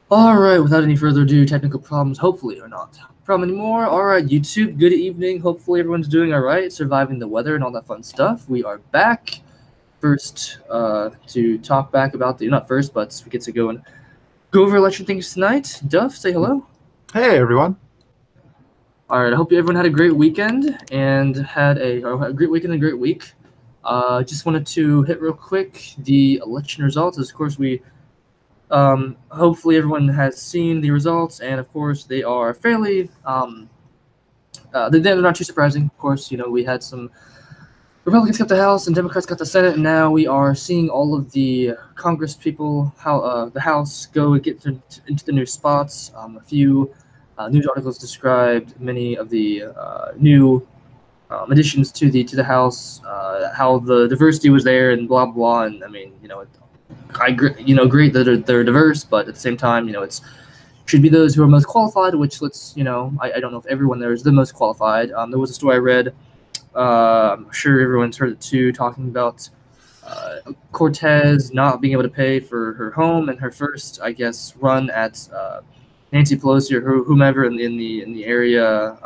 All right, without any further ado, technical problems, hopefully, are not problem anymore. All right, YouTube, good evening. Hopefully everyone's doing all right, surviving the weather and all that fun stuff. We are back first to talk back about not first, but we get to go over election things tonight. Duff, say hello. Hey everyone. All right, I hope everyone had a great weekend and had a great weekend and a great week. Just wanted to hit real quick the election results. Of course, we hopefully everyone has seen the results, and of course they are fairly they're not too surprising. Of course, we had some Republicans got the House and Democrats got the Senate, and now we are seeing all of the Congress people, how the House into the new spots. A few news articles described many of the new additions to the House, how the diversity was there, and blah blah. And I mean, great that they're diverse, but at the same time, it's should be those who are most qualified. Which I don't know if everyone there is the most qualified. There was a story I read. I'm sure everyone's heard it too, talking about Cortez not being able to pay for her home and her first, I guess, run at Nancy Pelosi or whomever in the area.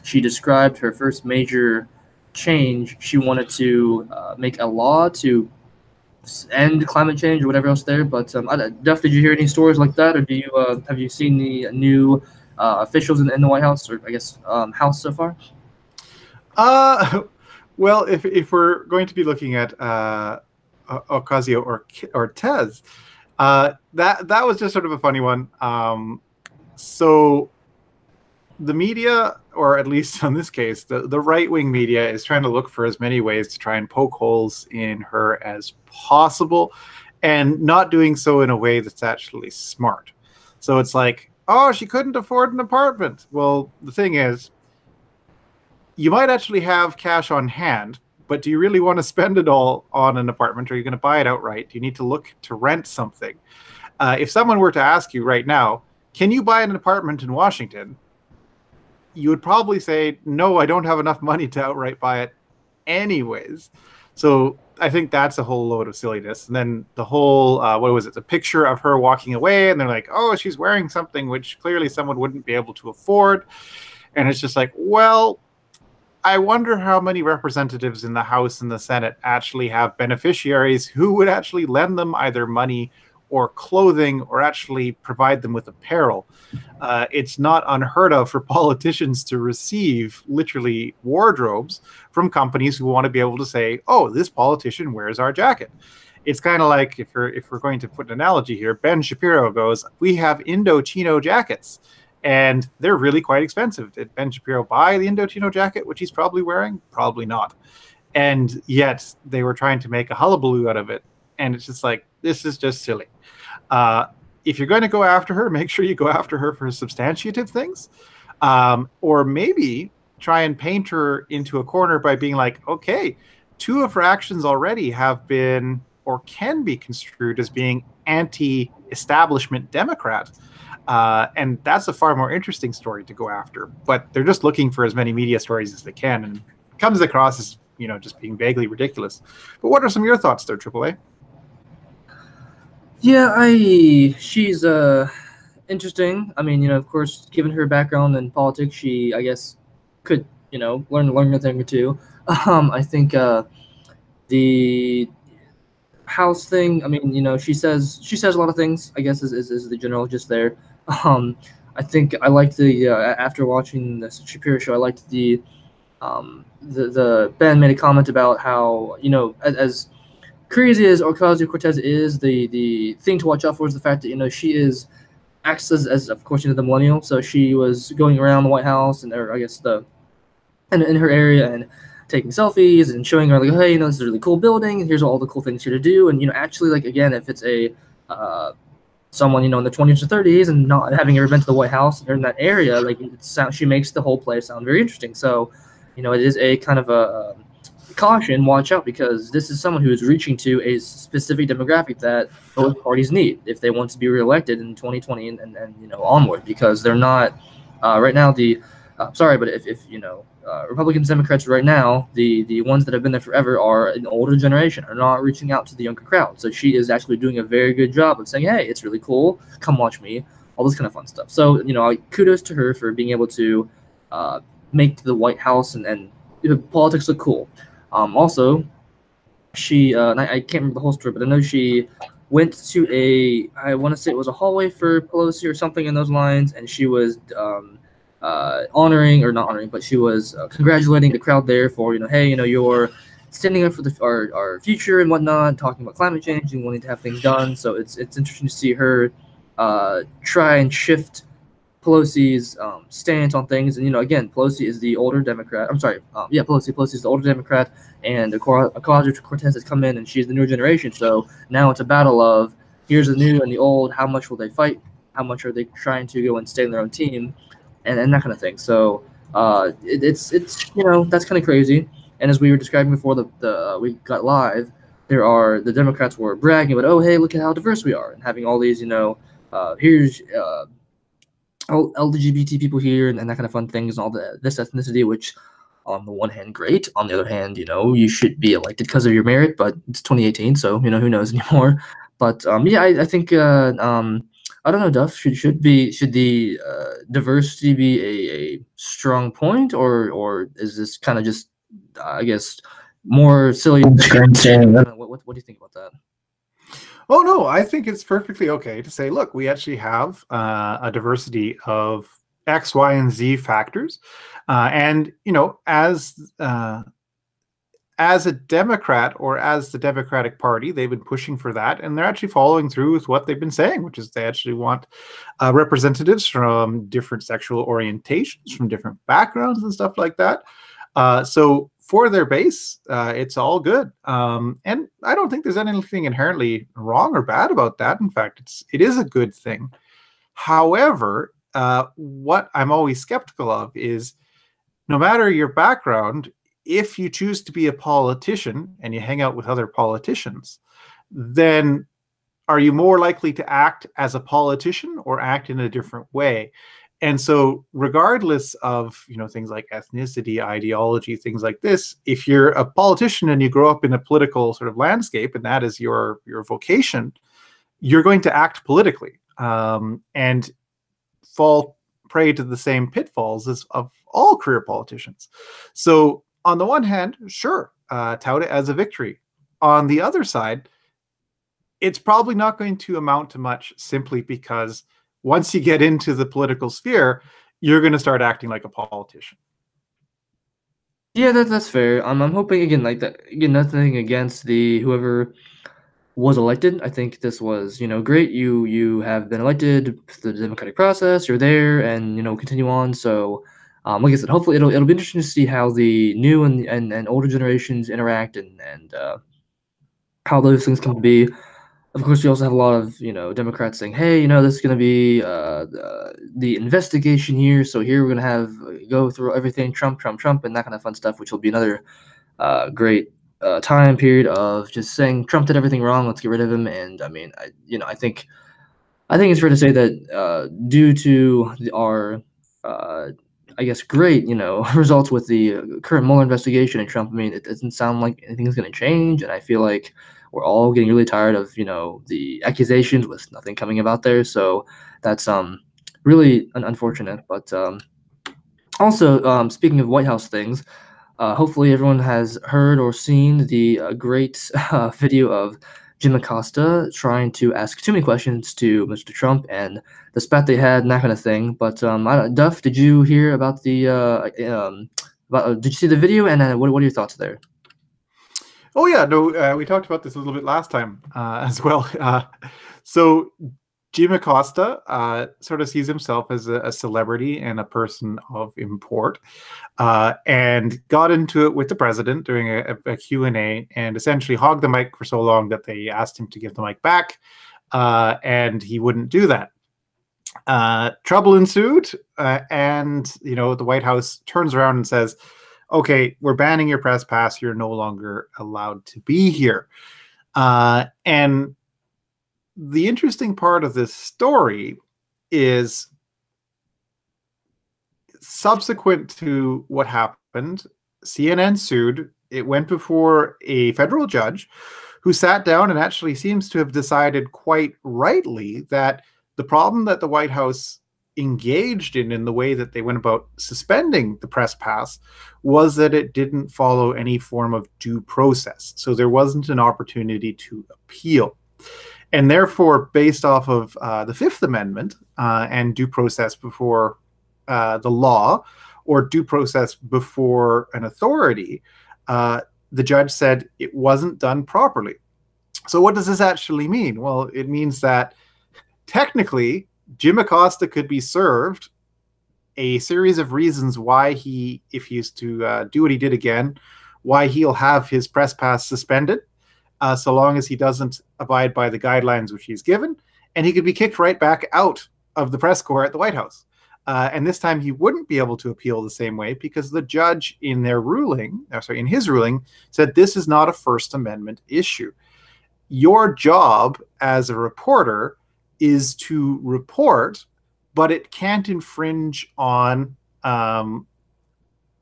She described her first major change. She wanted to make a law to end climate change or whatever else there. But Duff, did you hear any stories like that, or have you seen the new officials in the White House, or I guess House so far? Well, if we're going to be looking at Ocasio or Tez, that was just sort of a funny one. So the media, or at least in this case, the right-wing media, is trying to look for as many ways to try and poke holes in her as possible, and not doing so in a way that's actually smart. So it's like, oh, she couldn't afford an apartment. Well, the thing is, you might actually have cash on hand, but do you really want to spend it all on an apartment? Or are you going to buy it outright? Do you need to look to rent something? If someone were to ask you right now, can you buy an apartment in Washington? You would probably say, no, I don't have enough money to outright buy it anyways. So I think that's a whole load of silliness. And then the whole, what was it? The picture of her walking away, and they're like, oh, she's wearing something which clearly someone wouldn't be able to afford. And it's just like, well, I wonder how many representatives in the House and the Senate actually have beneficiaries who would actually lend them either money or clothing, or actually provide them with apparel. It's not unheard of for politicians to receive literally wardrobes from companies who want to be able to say, oh, this politician wears our jacket. It's kind of like, if we're going to put an analogy here, Ben Shapiro goes, we have Indochino jackets, and they're really quite expensive. Did Ben Shapiro buy the Indochino jacket, which he's probably wearing? Probably not. And yet they were trying to make a hullabaloo out of it. And it's just like, this is just silly. If you're going to go after her, make sure you go after her for substantiative things. Or maybe try and paint her into a corner by being like, okay, two of her actions already have been or can be construed as being anti-establishment Democrat. And that's a far more interesting story to go after. But they're just looking for as many media stories as they can, and it comes across as, just being vaguely ridiculous. But what are some of your thoughts there, AAA? Yeah, she's interesting. I mean, of course, given her background in politics, she, I guess, could, learn a thing or two. I think the House thing, I mean, she says a lot of things, I guess, is the general gist there. I think I liked the after watching the Shapiro show, I liked the Ben made a comment about how, as crazy as Ocasio-Cortez is, the thing to watch out for is the fact that she acts as of course the millennial. So she was going around the White House or I guess in her area and taking selfies and showing her like, hey, this is a really cool building, and here's all the cool things here to do. And actually, like, again, if it's a someone in their 20s or 30s and not having ever been to the White House or in that area, like she makes the whole place sound very interesting. So it is a kind of a caution, watch out, because this is someone who is reaching to a specific demographic that both parties need if they want to be reelected in 2020 and onward, because they're not right now sorry, but if Republicans, Democrats right now, the ones that have been there forever are an older generation, are not reaching out to the younger crowd. So she is actually doing a very good job of saying, hey, it's really cool, come watch me, all this kind of fun stuff. So kudos to her for being able to make the White House and politics look cool. Also, she and I can't remember the whole story, but I know she went to I want to say it was a hallway for Pelosi or something in those lines, and she was honoring, or not honoring, but she was congratulating the crowd there for hey, you're standing up for our future and whatnot, talking about climate change and wanting to have things done. So it's interesting to see her try and shift Pelosi's stance on things. And again, Pelosi is the older Democrat. I'm sorry, Pelosi is the older Democrat, and Ocasio-Cortez has come in, and she's the newer generation. So now it's a battle of here's the new and the old. How much will they fight? How much are they trying to go and stay in their own team, and that kind of thing. So it's that's kind of crazy. And as we were describing before we got live, the Democrats were bragging about, oh, hey, look at how diverse we are, and having all these here's LGBT people here and that kind of fun things and all this ethnicity, which on the one hand, great. On the other hand, you should be elected because of your merit, but it's 2018, so who knows anymore. But I think I don't know, Duff. Should the diversity be a strong point, or is this kind of just I guess more silly grandstanding? What do you think about that? Oh, no, I think it's perfectly okay to say, look, we actually have a diversity of X, Y, and Z factors. And, as a Democrat or as the Democratic Party, they've been pushing for that. And they're actually following through with what they've been saying, which is they actually want representatives from different sexual orientations, from different backgrounds and stuff like that. So for their base, it's all good. And I don't think there's anything inherently wrong or bad about that. In fact, it is a good thing. However, what I'm always skeptical of is no matter your background, if you choose to be a politician and you hang out with other politicians, then are you more likely to act as a politician or act in a different way? And so regardless of, things like ethnicity, ideology, things like this, if you're a politician and you grow up in a political sort of landscape and that is your vocation, you're going to act politically and fall prey to the same pitfalls as of all career politicians. So on the one hand, sure, tout it as a victory. On the other side, it's probably not going to amount to much simply because once you get into the political sphere, you're going to start acting like a politician. Yeah, that's fair. I'm hoping again, like that. Again, nothing against whoever was elected. I think this was great. You have been elected through the democratic process. You're there, and continue on. So, like I said, hopefully it'll be interesting to see how the new and older generations interact and how those things come to be. Of course, we also have a lot of Democrats saying, "Hey, this is going to be the investigation here. So here we're going to have go through everything, Trump, Trump, Trump, and that kind of fun stuff, which will be another great time period of just saying Trump did everything wrong. Let's get rid of him." And I mean, I think it's fair to say that due to our I guess great results with the current Mueller investigation and Trump, I mean, it doesn't sound like anything's going to change, and I feel like we're all getting really tired of the accusations with nothing coming about there. So that's really unfortunate. But also speaking of White House things, hopefully everyone has heard or seen the great video of Jim Acosta trying to ask too many questions to Mr. Trump and the spat they had and that kind of thing. But Duff, did you hear about did you see the video, and what are your thoughts there? Oh yeah, no, we talked about this a little bit last time as well. So Jim Acosta sort of sees himself as a celebrity and a person of import, and got into it with the president during a Q&A and essentially hogged the mic for so long that they asked him to give the mic back, and he wouldn't do that. Trouble ensued, and the White House turns around and says, okay, we're banning your press pass. You're no longer allowed to be here. And the interesting part of this story is subsequent to what happened, CNN sued. It went before a federal judge who sat down and actually seems to have decided quite rightly that the problem that the White House engaged in the way that they went about suspending the press pass was that it didn't follow any form of due process. So there wasn't an opportunity to appeal. And therefore, based off of the Fifth Amendment and due process before the law, or due process before an authority, the judge said it wasn't done properly. So what does this actually mean? Well, it means that technically Jim Acosta could be served a series of reasons why he, if he is to do what he did again, why he'll have his press pass suspended, so long as he doesn't abide by the guidelines which he's given, and he could be kicked right back out of the press corps at the White House. And this time he wouldn't be able to appeal the same way because the judge in his ruling said this is not a First Amendment issue. Your job as a reporter is to report, but it can't infringe on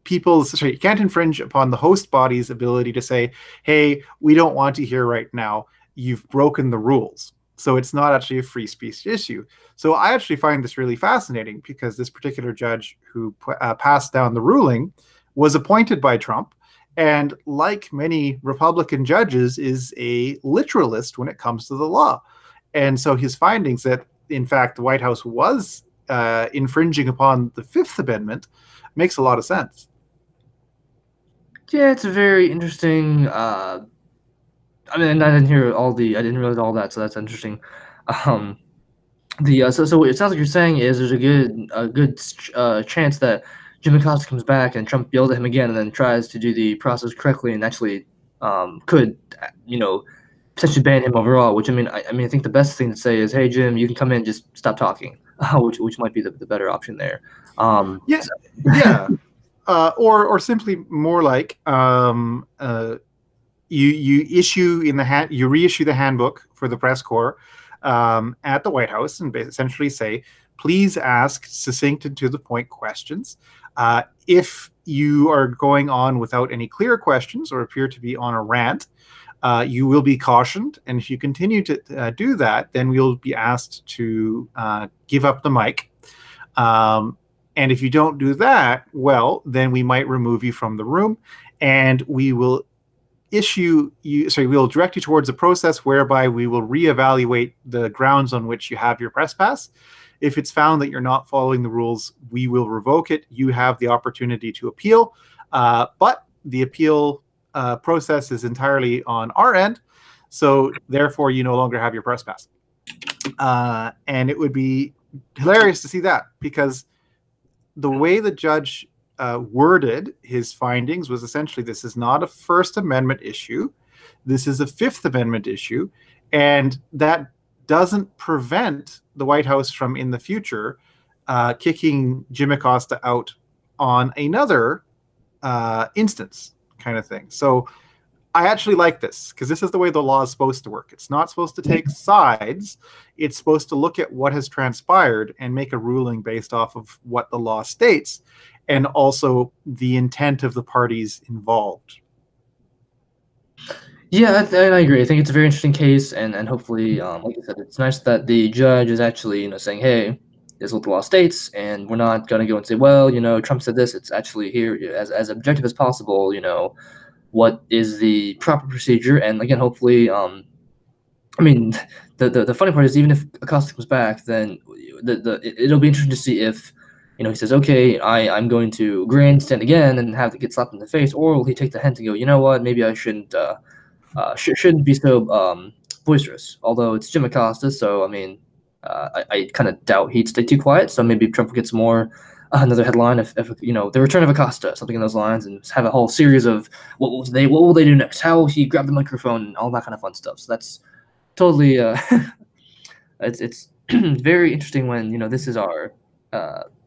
it can't infringe upon the host body's ability to say, hey, we don't want to hear right now. You've broken the rules. So it's not actually a free speech issue. So I actually find this really fascinating because this particular judge who passed down the ruling was appointed by Trump, and like many Republican judges, is a literalist when it comes to the law. And so his findings that, in fact, the White House was infringing upon the Fifth Amendment makes a lot of sense. Yeah, it's a very interesting. I mean, I didn't realize all that, so that's interesting. So it sounds like you're saying is there's a good chance that Jim Acosta comes back and Trump yells at him again and then tries to do the process correctly and actually could potentially ban him overall. Which I think the best thing to say is, hey Jim, you can come in, just stop talking, which might be the better option there. Yeah. Or simply more like you reissue the handbook for the press corps at the White House and essentially say, please ask succinct and to the point questions. If you are going on without any clear questions or appear to be on a rant, you will be cautioned. And if you continue to do that, then we'll be asked to give up the mic. And if you don't do that, well, then we might remove you from the room, and we will we'll direct you towards a process whereby we will reevaluate the grounds on which you have your press pass. If it's found that you're not following the rules, we will revoke it. You have the opportunity to appeal, but the appeal process is entirely on our end, so therefore you no longer have your press pass. And it would be hilarious to see that, because the way the judge worded his findings was essentially, this is not a First Amendment issue. This is a Fifth Amendment issue. And that doesn't prevent the White House from, in the future, kicking Jim Acosta out on another instance kind of thing. So I actually like this, because this is the way the law is supposed to work. It's not supposed to take sides. It's supposed to look at what has transpired and make a ruling based off of what the law states, and also the intent of the parties involved. Yeah, I agree. I think it's a very interesting case, and hopefully, like I said, it's nice that the judge is actually saying, hey, this is what the law states, and we're not going to go and say, well, Trump said this. It's actually here as objective as possible, what is the proper procedure. And again, hopefully, the funny part is, even if Acosta comes back, then it'll be interesting to see if he says, okay, I'm going to grandstand again and have to get slapped in the face, or will he take the hint and go, you know what, maybe I shouldn't be so boisterous. Although it's Jim Acosta, so I kind of doubt he'd stay too quiet. So maybe Trump gets more. Another headline, if the return of Acosta, something in those lines, and have a whole series of what will they do next? How will he grab the microphone and all that kind of fun stuff. So that's totally it's very interesting when this is our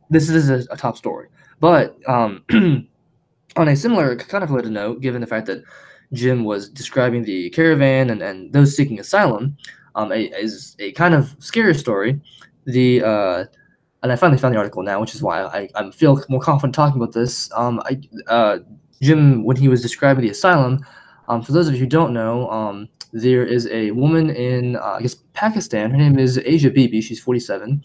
this is a top story. But on a similar kind of related note, given the fact that Jim was describing the caravan and those seeking asylum, is a kind of scary story. The and I finally found the article now, which is why I feel more confident talking about this. Jim, when he was describing the asylum, for those of you who don't know, there is a woman in I guess Pakistan. Her name is Asia Bibi. She's 47,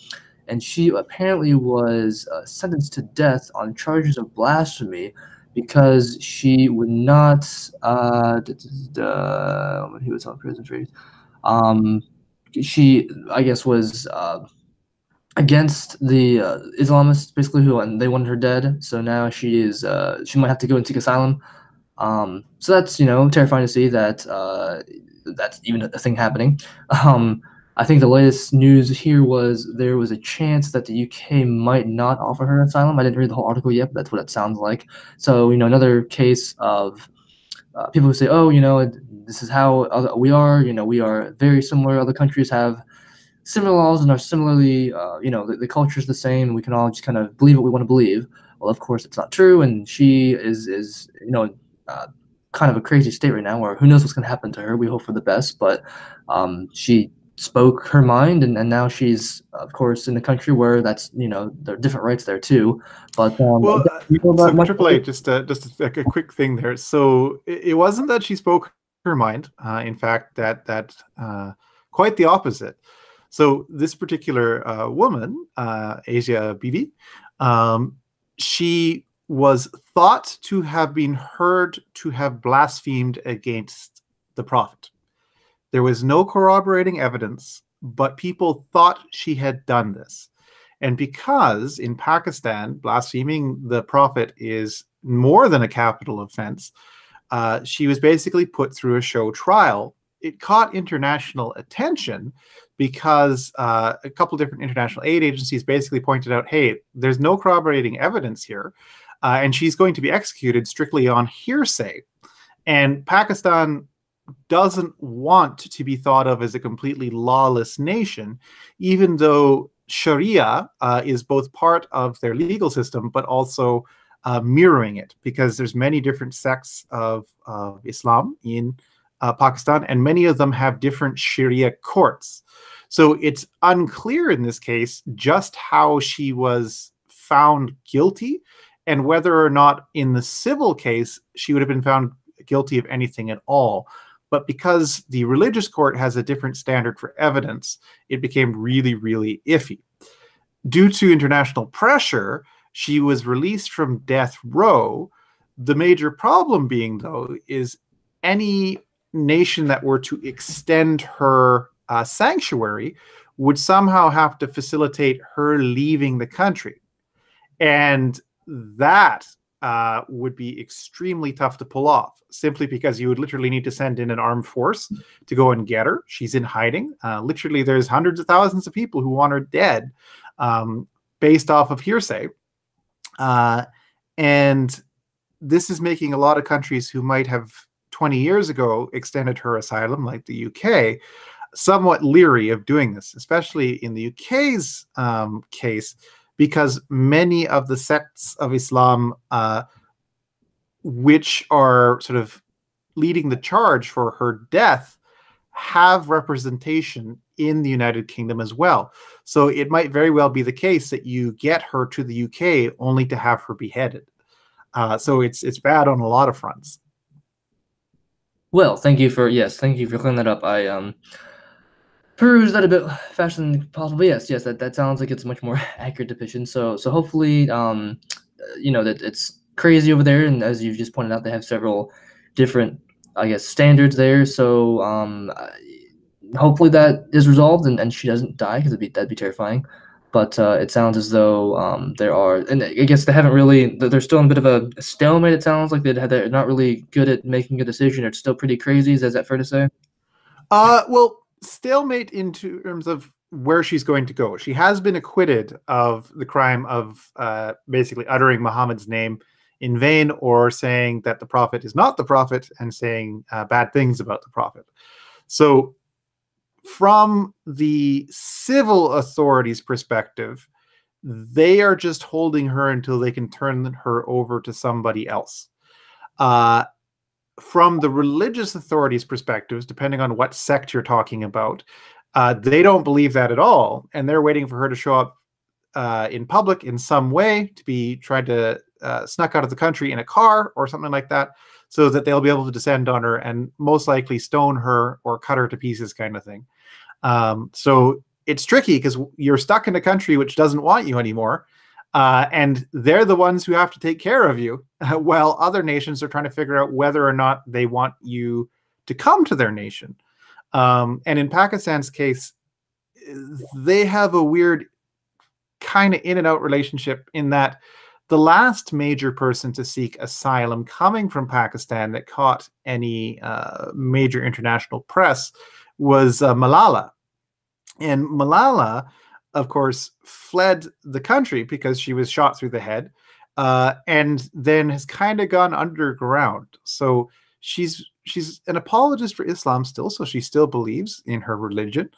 and she apparently was sentenced to death on charges of blasphemy because she would not when he was on prison for um she I guess was against the Islamists basically who and they wanted her dead. So now she might have to go and seek asylum. So that's terrifying to see that that's even a thing happening. Um, I think the latest news here was there was a chance that the UK might not offer her asylum. I didn't read the whole article yet, but that's what it sounds like. So another case of people who say, "Oh, this is how we are. We are very similar. Other countries have similar laws and are similarly, the culture is the same. And we can all just kind of believe what we want to believe." Well, of course, it's not true, and she is uh, kind of a crazy state right now, where who knows what's going to happen to her. We hope for the best, but she spoke her mind, and now she's, of course, in a country where that's there are different rights there too. But Well, so much Triple A, just a quick thing there. So it wasn't that she spoke her mind. In fact, that quite the opposite. So this particular woman, Asia Bibi, she was thought to have been heard to have blasphemed against the Prophet. There was no corroborating evidence, but people thought she had done this. And because in Pakistan, blaspheming the Prophet is more than a capital offense, she was basically put through a show trial. It caught international attention because a couple different international aid agencies basically pointed out, hey, there's no corroborating evidence here, and she's going to be executed strictly on hearsay. And Pakistan doesn't want to be thought of as a completely lawless nation, even though Sharia is both part of their legal system, but also mirroring it, because there's many different sects of Islam in Pakistan, and many of them have different Sharia courts. So it's unclear in this case just how she was found guilty and whether or not in the civil case she would have been found guilty of anything at all. But because the religious court has a different standard for evidence, it became really, really iffy. Due to international pressure, she was released from death row. The major problem being, though, is any nation that were to extend her sanctuary would somehow have to facilitate her leaving the country. And that would be extremely tough to pull off, simply because you would literally need to send in an armed force to go and get her. She's in hiding. Literally, there's hundreds of thousands of people who want her dead based off of hearsay. And this is making a lot of countries who might have 20 years ago extended her asylum, like the UK, somewhat leery of doing this, especially in the UK's case, because many of the sects of Islam which are sort of leading the charge for her death have representation in the United Kingdom as well. So it might very well be the case that you get her to the UK only to have her beheaded. So it's bad on a lot of fronts. Well, thank you for clearing that up. I perused that a bit faster than possible. Yes, that sounds like it's a much more accurate depiction. So hopefully, that it's crazy over there, and as you've just pointed out, they have several different, I guess, standards there. So hopefully that is resolved and she doesn't die, because that'd be terrifying. But it sounds as though there are, and I guess they haven't really. They're still in a bit of a stalemate. It sounds like they're not really good at making a decision. It's still pretty crazy. Is that fair to say? Well, stalemate in terms of where she's going to go. She has been acquitted of the crime of basically uttering Muhammad's name in vain, or saying that the Prophet is not the Prophet, and saying bad things about the Prophet. So from the civil authorities' perspective, they are just holding her until they can turn her over to somebody else. From the religious authorities' perspectives, depending on what sect you're talking about, they don't believe that at all, and they're waiting for her to show up in public in some way, to be tried to snuck out of the country in a car or something like that, so that they'll be able to descend on her and most likely stone her or cut her to pieces, kind of thing. So it's tricky because you're stuck in a country which doesn't want you anymore. And they're the ones who have to take care of you, while other nations are trying to figure out whether or not they want you to come to their nation. And in Pakistan's case, they have a weird kind of in and out relationship, in that the last major person to seek asylum coming from Pakistan that caught any major international press was Malala. And Malala, of course, fled the country because she was shot through the head, and then has kind of gone underground. So she's an apologist for Islam still, so she still believes in her religion,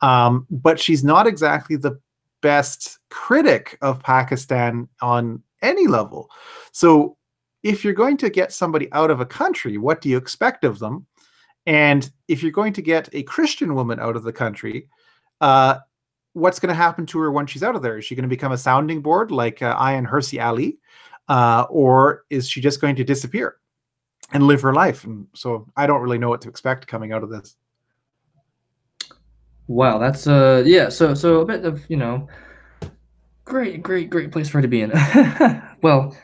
but she's not exactly the best critic of Pakistan on any level. So if you're going to get somebody out of a country, what do you expect of them? And if you're going to get a Christian woman out of the country, what's going to happen to her when she's out of there? Is she going to become a sounding board like Ayan Hirsi Ali, or is she just going to disappear and live her life? And so I don't really know what to expect coming out of this. Wow, that's yeah. So a bit of great place for her to be in. Well,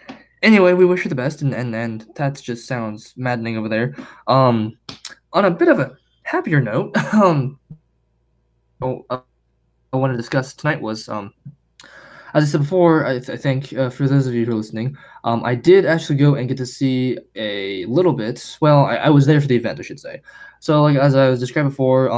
anyway, we wish her the best, and that just sounds maddening over there. On a bit of a happier note, I want to discuss tonight was, as I said before, I think for those of you who are listening, I did actually go and get to see a little bit. Well, I was there for the event, I should say. So, like as I was described before,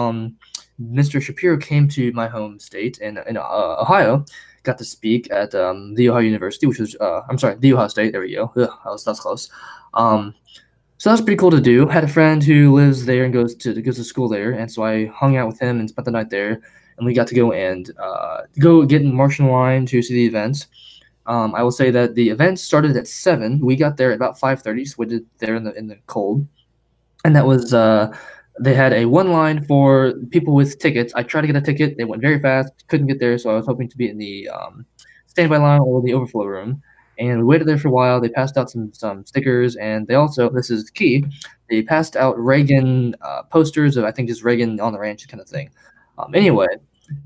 Mr. Shapiro came to my home state in Ohio, got to speak at the Ohio University, which was I'm sorry, the Ohio State. There we go. Ugh, that's close. So that was pretty cool to do. Had a friend who lives there and goes to school there, and so I hung out with him and spent the night there. And we got to go and go get in march in line to see the events. I will say that the event started at 7. We got there at about 5:30, so we did there in the cold. And that was they had a one line for people with tickets. I tried to get a ticket. They went very fast. Couldn't get there, so I was hoping to be in the standby line or the overflow room. And we waited there for a while. They passed out some stickers, and they also, this is key, they passed out Reagan posters of, I think, just Reagan on the ranch kind of thing. Anyway,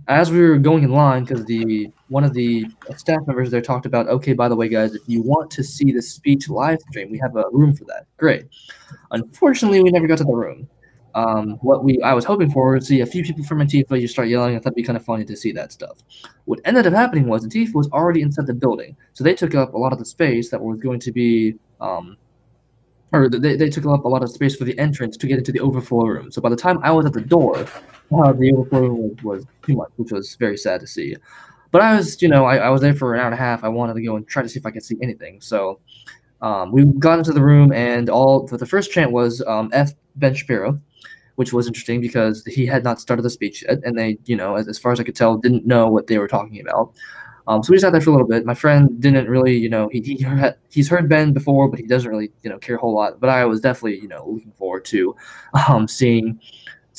as we were going in line, because one of the staff members there talked about, okay, by the way, guys, if you want to see the speech live stream, we have a room for that. Great. Unfortunately, we never got to the room. What I was hoping for was to see a few people from Antifa just start yelling. I thought it'd be kind of funny to see that stuff. What ended up happening was Antifa was already inside the building, so they took up a lot of the space that was going to be or they took up a lot of space for the entrance to get into the overflow room. So by the time I was at the door, the overflow room was too much, which was very sad to see. But I was, I was there for an hour and a half. I wanted to go and try to see if I could see anything. So we got into the room, and the first chant was F. Ben Shapiro, which was interesting because he had not started the speech yet, and they, as far as I could tell, didn't know what they were talking about. So we sat there for a little bit. My friend didn't really, he's heard Ben before, but he doesn't really, care a whole lot. But I was definitely, looking forward to seeing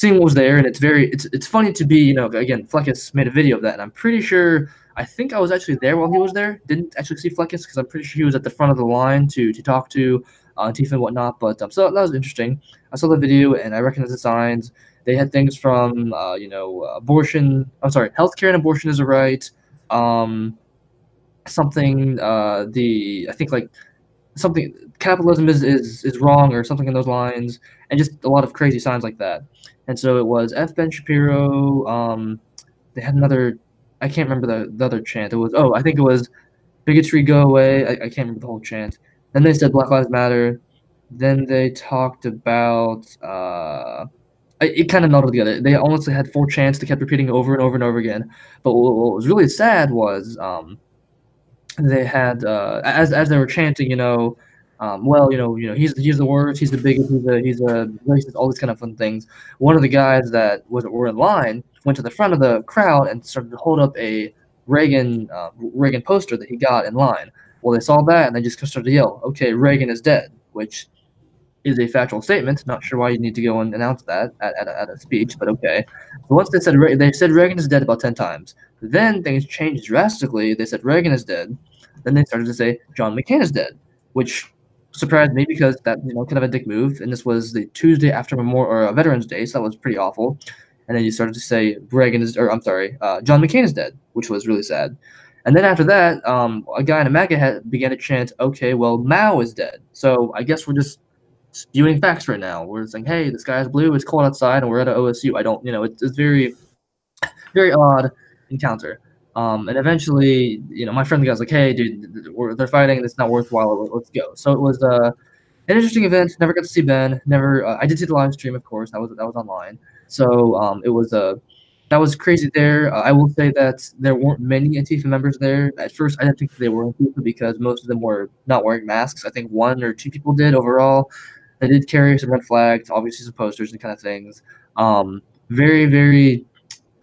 what was there. And it's funny to be, again, Fleckus made a video of that, and I'm pretty sure, I think I was actually there while he was there. Didn't actually see Fleckus because I'm pretty sure he was at the front of the line to talk to Antifa and whatnot. But so that was interesting. I saw the video and I recognized the signs. They had things from, abortion. I'm sorry, healthcare and abortion is a right. Something I think like something capitalism is wrong or something in those lines, and just a lot of crazy signs like that. And so it was F. Ben Shapiro. They had another, I can't remember the other chant. It was, I think it was bigotry go away. I can't remember the whole chant. Then they said Black Lives Matter. Then they talked about it kind of melded together. They honestly had 4 chants. They kept repeating over and over and over again. But what was really sad was they had as they were chanting, he's the worst, he's the biggest, he's a racist, all these kind of fun things. One of the guys that were in line went to the front of the crowd and started to hold up a Reagan poster that he got in line. Well, they saw that and they just started to yell, "Okay, Reagan is dead," which is a factual statement. Not sure why you need to go and announce that at a speech, but okay. So once they said Reagan is dead about 10 times, Then things changed drastically. They said Reagan is dead. Then they started to say John McCain is dead, which surprised me because that kind of a dick move. And this was the Tuesday after Memorial or Veterans Day, so that was pretty awful. And then you started to say John McCain is dead, which was really sad. And then after that, a guy in a MAGA hat began to chant, "Okay, well Mao is dead." So I guess we're just spewing facts right now. We're saying, "Hey, the sky is blue. It's cold outside, and we're at a OSU." I don't, it's very very odd encounter. And eventually, my friend the guy's like, "Hey, dude, they're fighting. And it's not worthwhile. Let's go." So it was an interesting event. Never got to see Ben. Never. I did see the live stream, of course. That was online. So it was that was crazy there. I will say that there weren't many Antifa members there. At first, I didn't think they were Antifa because most of them were not wearing masks. I think one or two people did overall. They did carry some red flags, obviously some posters and kind of things. Very, very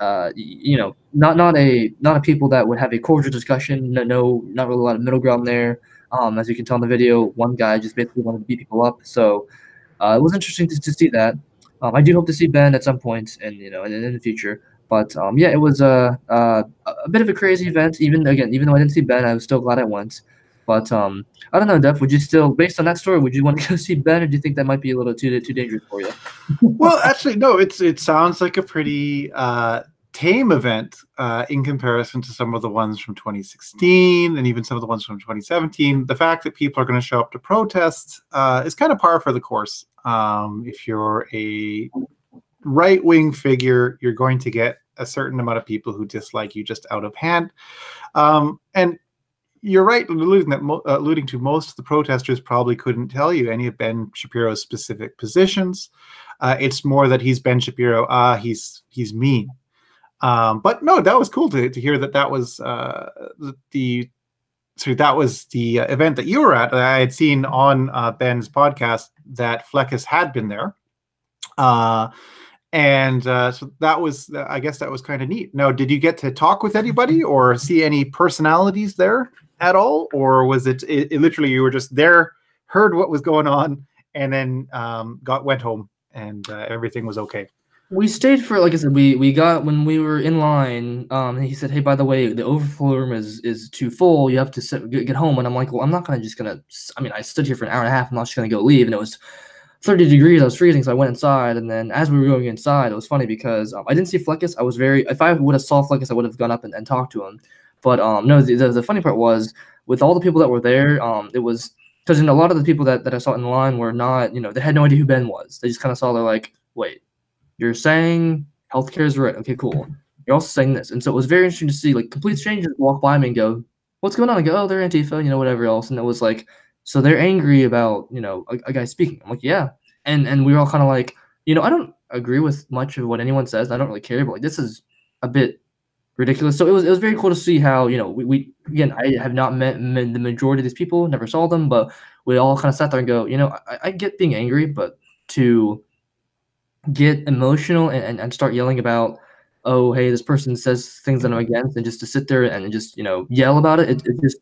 not a people that would have a cordial discussion. No, not really a lot of middle ground there. As you can tell in the video, one guy just basically wanted to beat people up. So it was interesting to see that. I do hope to see Ben at some point, and in the future. But yeah, it was a bit of a crazy event. Even though I didn't see Ben, I was still glad I went. But I don't know, Def. Would you still, based on that story, would you want to go see Ben, or do you think that might be a little too dangerous for you? Well, actually, no. It sounds like a pretty tame event in comparison to some of the ones from 2016 and even some of the ones from 2017. The fact that people are going to show up to protest is kind of par for the course. If you're a right-wing figure, you're going to get a certain amount of people who dislike you just out of hand. And you're right, alluding to most of the protesters probably couldn't tell you any of Ben Shapiro's specific positions. It's more that he's Ben Shapiro. He's mean. But no, that was cool to hear that was the event that you were at. I had seen on Ben's podcast that Fleckis had been there. So that was, I guess that was kind of neat. Now, did you get to talk with anybody or see any personalities there at all? Or was it literally you were just there, heard what was going on, and then went home and everything was okay? We stayed for, like I said, we got, when we were in line, he said, "Hey, by the way, the overflow room is too full. You have to get home." And I'm like, "Well, I'm not I stood here for an hour and a half. I'm not just going to go leave." And it was 30 degrees. I was freezing, so I went inside. And then as we were going inside, it was funny because I didn't see Fleckis. If I would have saw Fleckis, I would have gone up and talked to him. But no, the funny part was, with all the people that were there, it was, because a lot of the people that I saw in the line were not, they had no idea who Ben was. They just kind of saw, they're like, "Wait, you're saying healthcare is right. Okay, cool. You're also saying this." And so it was very interesting to see, like, complete strangers walk by me and go, "What's going on?" I go, "Oh, they're Antifa, whatever else." And it was like, so they're angry about, a guy speaking. I'm like, "Yeah." And we were all kind of like, I don't agree with much of what anyone says. I don't really care, but like, this is a bit ridiculous. So it was very cool to see how, we again, I have not met the majority of these people, never saw them, but we all kind of sat there and go, I get being angry, but to get emotional and start yelling about, "Oh, hey, this person says things that I'm against," and just to sit there and just, yell about it, it's just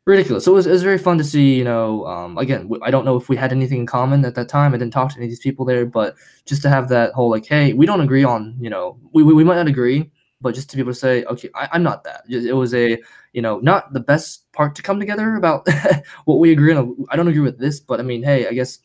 ridiculous. So it was very fun to see, again, I don't know if we had anything in common at that time. I didn't talk to any of these people there, but just to have that whole, like, hey, we don't agree on, we might not agree, but just to be able to say, okay, I'm not that. It was a, not the best part to come together about what we agree on. I don't agree with this, but I mean, hey, I guess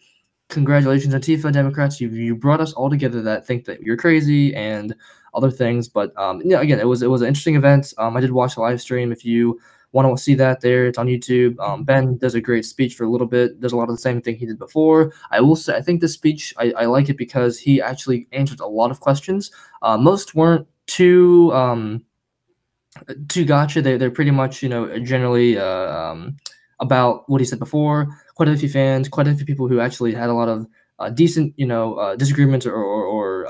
congratulations, Antifa Democrats. You brought us all together that think that you're crazy and other things. But again, it was an interesting event. I did watch the live stream. If you want to see that, there, it's on YouTube. Ben does a great speech for a little bit. Does a lot of the same thing he did before. I will say, I think this speech, I like it because he actually answered a lot of questions. Most weren't too gotcha. They're pretty much, generally about what he said before. Quite a few fans, quite a few people who actually had a lot of decent, disagreements or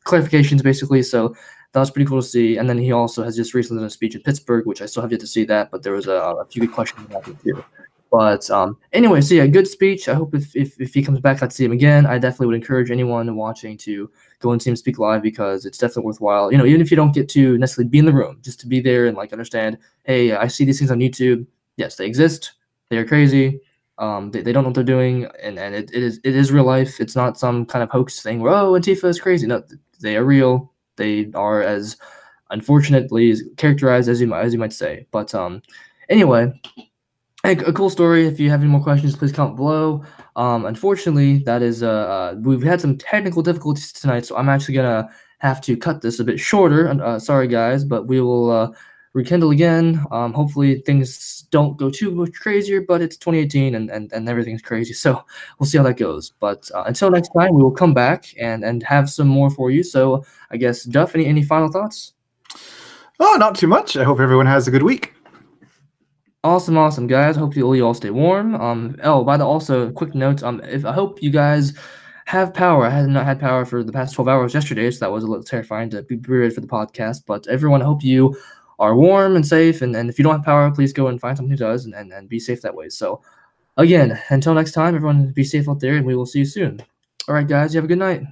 clarifications, basically. So that was pretty cool to see. And then he also has just recently done a speech in Pittsburgh, which I still have yet to see that, but there was a few good questions about it too. But anyway, so yeah, good speech. I hope if he comes back, I'd see him again. I definitely would encourage anyone watching to go and see him speak live because it's definitely worthwhile. Even if you don't get to necessarily be in the room, just to be there and like understand, hey, I see these things on YouTube. Yes, they exist. They are crazy. They don't know what they're doing, and it is real life. It's not some kind of hoax thing where, oh, Antifa is crazy. No, they are real. They are as unfortunately is characterized as you might say. But anyway, a cool story. If you have any more questions, please comment below. Unfortunately, that is we've had some technical difficulties tonight, so I'm actually gonna have to cut this a bit shorter. Sorry guys, but we will rekindle again. Hopefully things don't go too much crazier, but it's 2018 and everything's crazy, so we'll see how that goes. But until next time, we will come back and have some more for you. So I guess Duff, any final thoughts? Oh, not too much. I hope everyone has a good week. Awesome, guys. Hope you all stay warm. Also, quick note. If I hope you guys have power. I had not had power for the past 12 hours yesterday, so that was a little terrifying to be ready for the podcast. But everyone, I hope you are warm and safe. And if you don't have power, please go and find someone who does and be safe that way. So, again, until next time, everyone be safe out there, and we will see you soon. All right, guys. You have a good night.